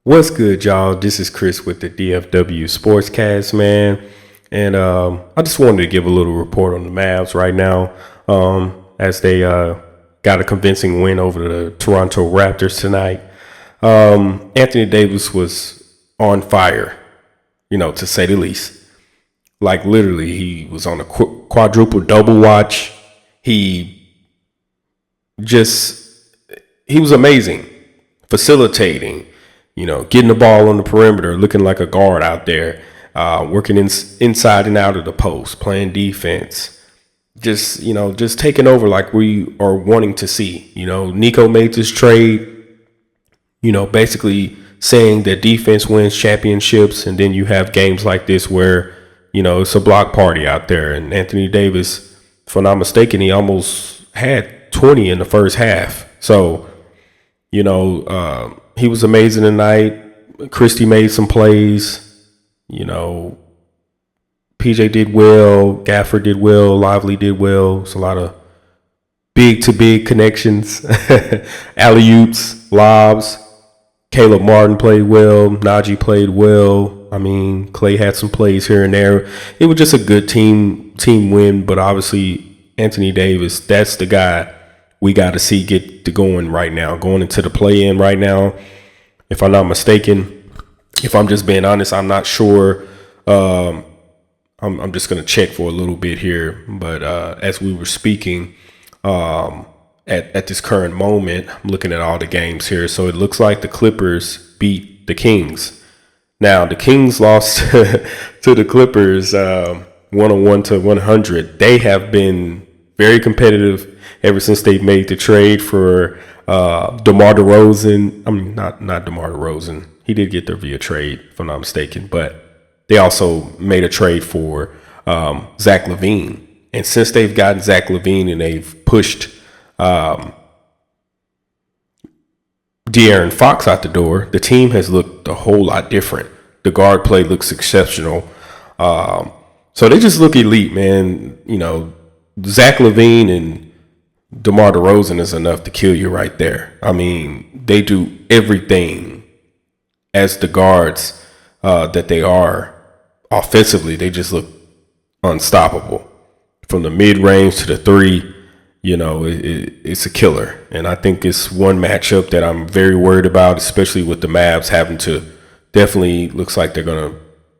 What's good, y'all? This is Chris with the DFW Sportscast, man. And I just wanted to give a little report on the Mavs right now as they got a convincing win over the Toronto Raptors tonight. Anthony Davis was on fire, to say the least. Like literally, he was on a quadruple double watch. He just, he was amazing, facilitating, getting the ball on the perimeter, looking like a guard out there, working inside and out of the post, playing defense, just taking over like we are wanting to see. Nico made this trade, basically saying that defense wins championships, and then you have games like this where, it's a block party out there. And Anthony Davis, if I'm not mistaken, he almost had 20 in the first half. So, he was amazing tonight. Christie made some plays. PJ did well. Gafford did well. Lively did well. It's a lot of big to big connections. Alley-oops, lobs. Caleb Martin played well. Najee played well. Clay had some plays here and there. It was just a good team win, but obviously Anthony Davis, that's the guy we got to see get to going right now, going into the play-in right now. If I'm not mistaken, if I'm just being honest, I'm not sure. I'm just going to check for a little bit here. But as we were speaking, at this current moment, I'm looking at all the games here. So it looks like the Clippers beat the Kings. Now, the Kings lost to the Clippers 101-100. They have been very competitive ever since they made the trade for DeMar DeRozan. Not DeMar DeRozan. He did get there via trade, if I'm not mistaken. But they also made a trade for Zach LaVine. And since they've gotten Zach LaVine and they've pushed De'Aaron Fox out the door, the team has looked a whole lot different. The guard play looks exceptional. So they just look elite, man. Zach LaVine and DeMar DeRozan is enough to kill you right there. They do everything as the guards that they are offensively. They just look unstoppable. From the mid-range to the three, it's a killer. And I think it's one matchup that I'm very worried about, especially with the Mavs having to definitely looks like they're going to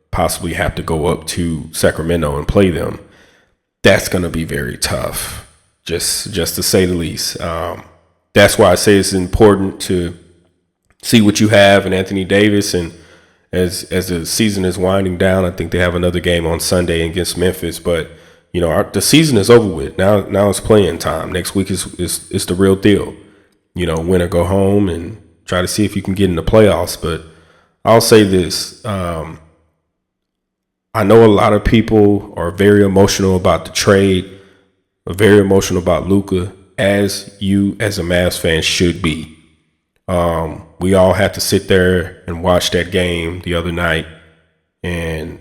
possibly have to go up to Sacramento and play them. That's going to be very tough, just to say the least. That's why I say it's important to see what you have in Anthony Davis. And as the season is winding down, I think they have another game on Sunday against Memphis. But, the season is over with. Now it's playing time. Next week is the real deal. Win or go home and try to see if you can get in the playoffs. But I'll say this. I know a lot of people are very emotional about the trade, are very emotional about Luka, as you as a Mavs fan should be. We all had to sit there and watch that game the other night and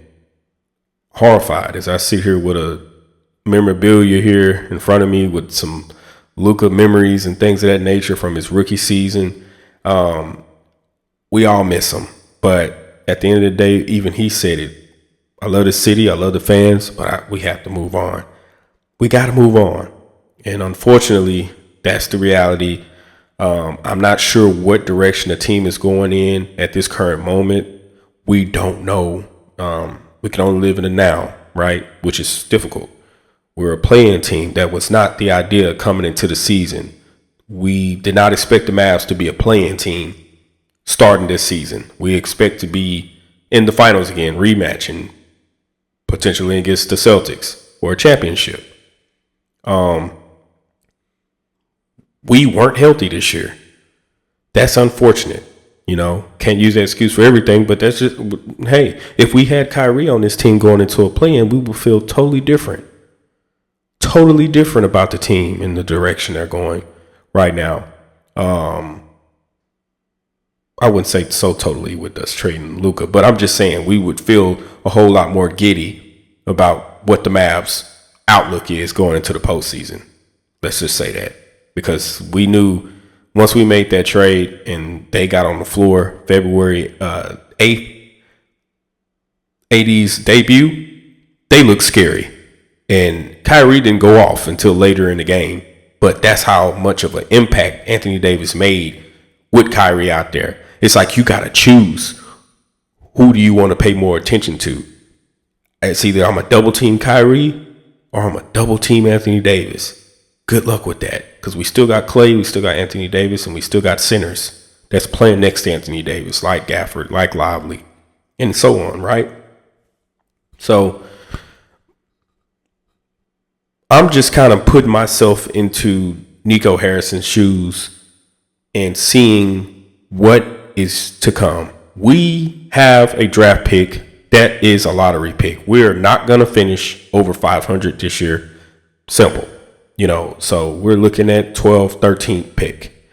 horrified as I sit here with a memorabilia here in front of me with some Luka memories and things of that nature from his rookie season. We all miss him. But at the end of the day, even he said it. I love the city. I love the fans, but we have to move on. We got to move on. And unfortunately, that's the reality. I'm not sure what direction the team is going in at this current moment. We don't know. We can only live in the now, right? Which is difficult. We're a playing team. That was not the idea coming into the season. We did not expect the Mavs to be a playing team starting this season. We expect to be in the finals again, rematching potentially against the Celtics for a championship. We weren't healthy this year. That's unfortunate. Can't use that excuse for everything, but that's just, hey, if we had Kyrie on this team going into a play-in, we would feel totally different about the team in the direction they're going right now. I wouldn't say so totally with us trading Luka, but I'm just saying we would feel a whole lot more giddy about what the Mavs outlook is going into the postseason. Let's just say that, because we knew once we made that trade and they got on the floor February 8th, AD's debut, they looked scary. And Kyrie didn't go off until later in the game. But that's how much of an impact Anthony Davis made with Kyrie out there. It's like you got to choose who do you want to pay more attention to. It's either I'm a double team Kyrie or I'm a double team Anthony Davis. Good luck with that, because we still got Clay, we still got Anthony Davis, and we still got centers that's playing next to Anthony Davis, like Gafford, like Lively, and so on, right? So I'm just kind of putting myself into Nico Harrison's shoes and seeing what is to come. We have a draft pick that is a lottery pick. We're not going to finish over 500 this year. Simple. So we're looking at 12th, 13th pick.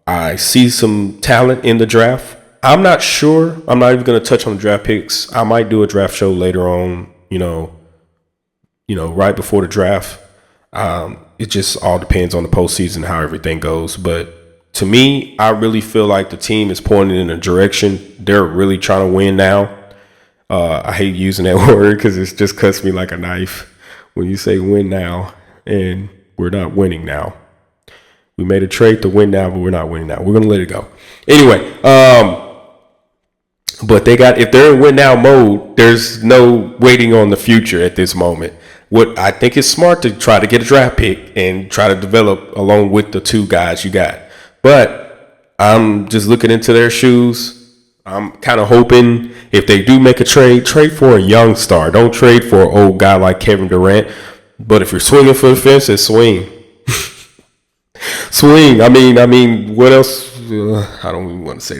I see some talent in the draft. I'm not sure. I'm not even going to touch on the draft picks. I might do a draft show later on, right before the draft. It just all depends on the postseason, how everything goes. But to me, I really feel like the team is pointing in a direction. They're really trying to win now. I hate using that word because it just cuts me like a knife when you say win now, and we're not winning now. We made a trade to win now, but we're not winning now. We're going to let it go. Anyway, but if they're in win now mode, there's no waiting on the future at this moment. What I think is smart to try to get a draft pick and try to develop along with the two guys you got. But I'm just looking into their shoes. I'm kind of hoping if they do make a trade for a young star. Don't trade for an old guy like Kevin Durant. But if you're swinging for the fences, swing. Swing. I mean, what else? I don't even want to say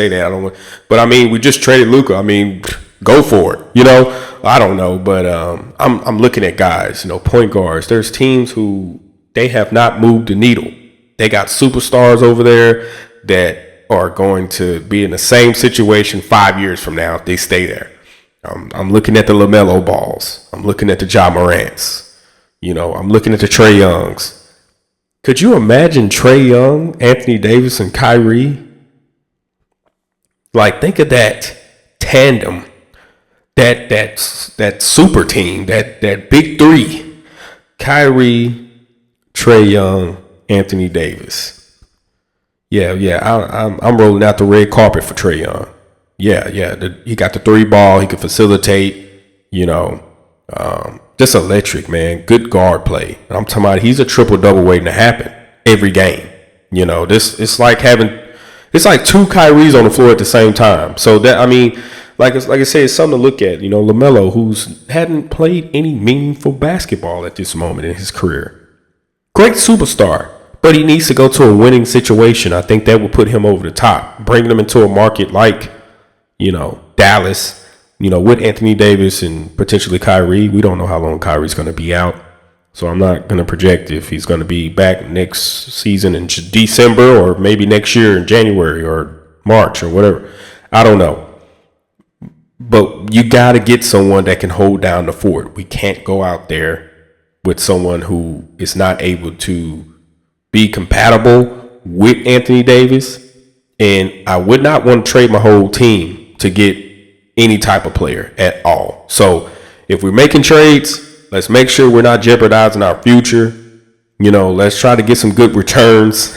that. But I mean, we just traded Luka. I mean, go for it. I don't know, but I'm looking at guys. Point guards. There's teams who they have not moved the needle. They got superstars over there that are going to be in the same situation 5 years from now if they stay there. I'm looking at the LaMelo Balls. I'm looking at the Ja Morants. I'm looking at the Trae Youngs. Could you imagine Trae Young, Anthony Davis, and Kyrie? Like, think of that tandem, that super team, that big three: Kyrie, Trae Young, Anthony Davis. Yeah. I'm rolling out the red carpet for Trae Young. Yeah. He got the 3-ball. He can facilitate. Just electric, man. Good guard play. And I'm talking about he's a triple-double waiting to happen every game. It's like two Kyries on the floor at the same time. So that, like I said, it's something to look at. LaMelo, who's hadn't played any meaningful basketball at this moment in his career. Great superstar. But he needs to go to a winning situation. I think that will put him over the top. Bringing him into a market like, Dallas, with Anthony Davis and potentially Kyrie. We don't know how long Kyrie's going to be out. So I'm not going to project if he's going to be back next season in December or maybe next year in January or March or whatever. I don't know. But you got to get someone that can hold down the fort. We can't go out there with someone who is not able to be compatible with Anthony Davis, and I would not want to trade my whole team to get any type of player at all. So if we're making trades, let's make sure we're not jeopardizing our future. Let's try to get some good returns.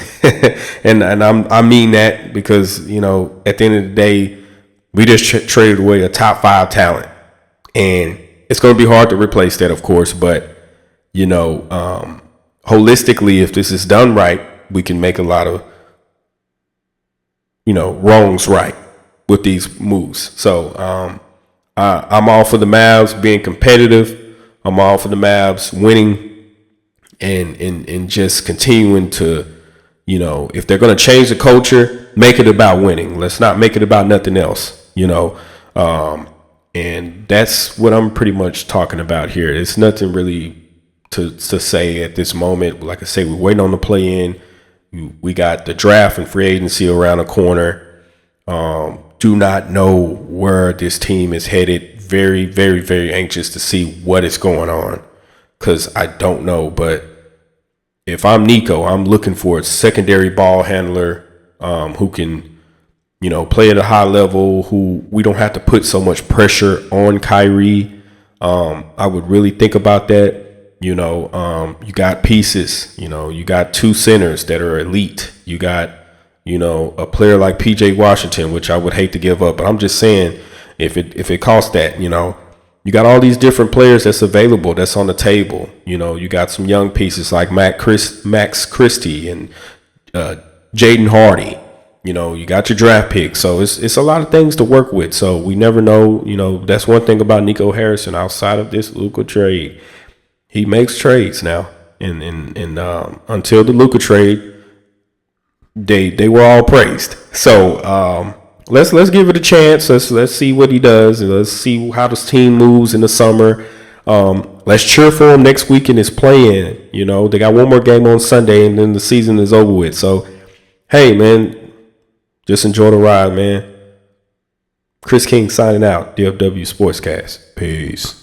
and I mean that because, at the end of the day, we just traded away a top 5 talent, and it's going to be hard to replace that, of course, but holistically, if this is done right, we can make a lot of, wrongs right with these moves. So I'm all for the Mavs being competitive. I'm all for the Mavs winning and just continuing to, if they're going to change the culture, make it about winning. Let's not make it about nothing else, and that's what I'm pretty much talking about here. It's nothing really to say at this moment. Like I say, we're waiting on the play-in. We got the draft and free agency around the corner. Do not know where this team is headed. Very, very, very anxious to see what is going on because I don't know. But if I'm Nico, I'm looking for a secondary ball handler who can, play at a high level, who we don't have to put so much pressure on Kyrie. I would really think about that. You got pieces, you got two centers that are elite. You got, a player like PJ Washington, which I would hate to give up, but I'm just saying if it costs that, you got all these different players that's available, that's on the table. You got some young pieces like Max Christie and Jaden Hardy. You got your draft pick. So it's a lot of things to work with. So we never know. That's one thing about Nico Harrison outside of this Luka trade. He makes trades now. And until the Luka trade, they were all praised. So let's give it a chance. Let's see what he does, and let's see how this team moves in the summer. Let's cheer for him next week in his play-in. They got one more game on Sunday, and then the season is over with. So, hey, man, just enjoy the ride, man. Chris King signing out. DFW Sportscast. Peace.